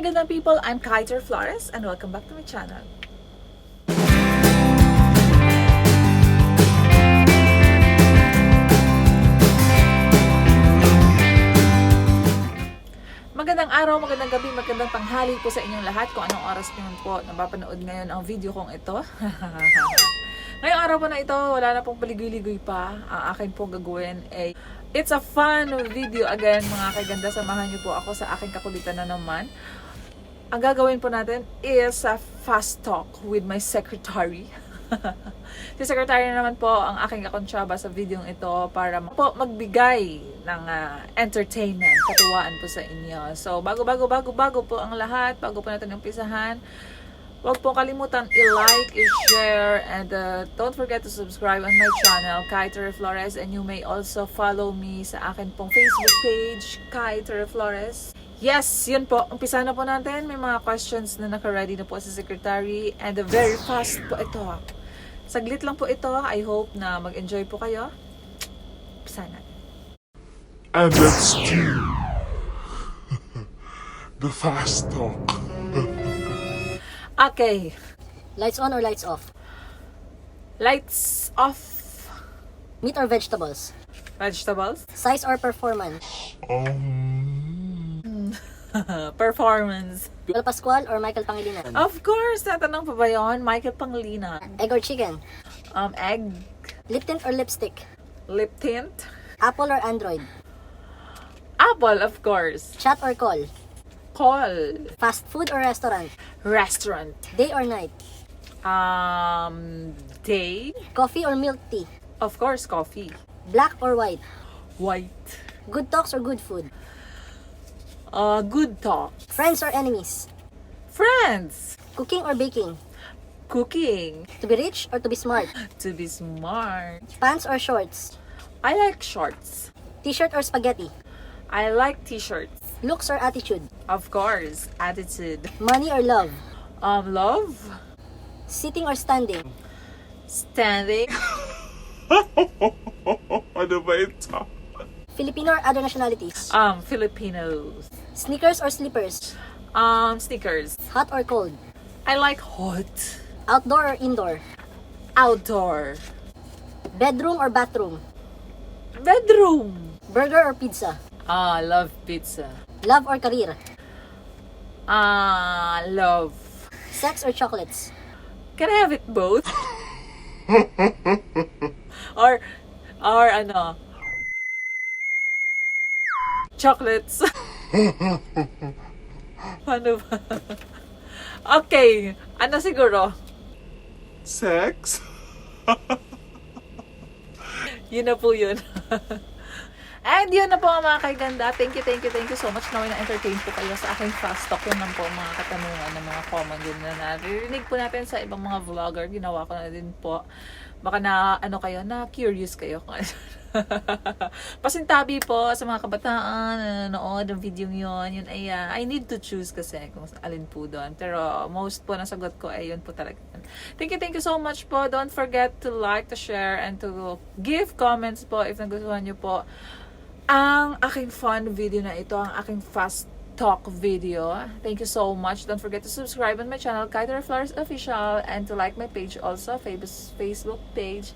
gandang people, I'm Torreflores and welcome back to my channel. Magandang araw, magandang gabi, magandang tanghali po sa inyong lahat kung anong oras niyo po napapanood ngayon ang video kong ito. Ngayong araw po na ito, wala na pong paligoy-ligoy pa. Ang akin pong gagawin ay it's a fun video again mga kaganda. Samahan niyo po ako sa aking kakulitan na naman. Ang gagawin po natin is a fast talk with my secretary. Si secretary naman po ang aking kakonsyaba sa video ito para po magbigay ng entertainment, katuwaan po sa inyo. So, bago po ang lahat, bago po natin umpisahan, huwag po kalimutan i-like, i-share, and don't forget to subscribe on my channel, Torreflores, and you may also follow me sa akin pong Facebook page, Torreflores. Yes, yun po. Umpisa na po natin. May mga questions na naka-ready na po sa secretary, and very fast po ito. Saglit lang po ito. I hope na mag-enjoy po kayo. Umpisa na. And let's do the fast talk. Okay. Lights on or lights off? Lights off. Meat or vegetables? Vegetables. Size or performance? Performance. Joel Pascual or Michael Pangilinan? Of course, tatanong pa ba yun? Michael Pangilinan. Egg or chicken? Egg. Lip tint or lipstick? Lip tint. Apple or Android? Apple, of course. Chat or call? Call. Fast food or restaurant? Restaurant. Day or night? Day. Coffee or milk tea? Of course, coffee. Black or white? White. Good talks or good food? Good talk. Friends or enemies? Friends. Cooking or baking? Cooking. To be rich or to be smart? To be smart. Pants or shorts? I like shorts. T-shirt or spaghetti? I like t-shirts. Looks or attitude? Of course, attitude. Money or love? Love. Sitting or standing? Standing. Ano ba ito? Filipino or other nationalities? Filipinos. Sneakers or slippers? Sneakers. Hot or cold? I like hot. Outdoor or indoor? Outdoor. Bedroom or bathroom? Bedroom. Burger or pizza? I love pizza. Love or career? Love. Sex or chocolates? Can I have it both? or ano? Chocolates. Paano ba? Okay. Ano siguro? Sex? Yun na po yun. And yun na po mga kaiganda. Thank you so much. Naway na-entertain po kayo sa aking fast talk. Yun lang po mga katanungan ng mga common din na naririnig po natin sa ibang mga vlogger. Ginawa ko na din po. Baka na, kayo, na curious kayo. Pasintabi po sa mga kabataan na nanonood ng video yun. Yun ay, I need to choose kasi kung alin po doon. Pero most po nasagot ko ay yun po talaga. Thank you so much po. Don't forget to like, to share, and to give comments po if nagustuhan nyo po ang aking fun video na ito, ang aking fast talk video. Thank you so much. Don't forget to subscribe on my channel, Torreflores Official, and to like my page also, Facebook page,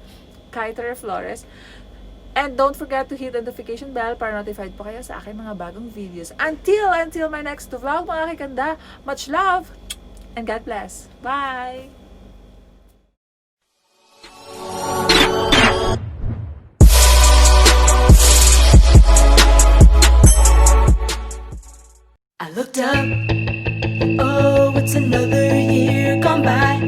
Torreflores. And don't forget to hit the notification bell para notified po kayo sa aking mga bagong videos. Until my next vlog, mga kaganda, much love and God bless. Bye! I looked up, oh, it's another year gone by.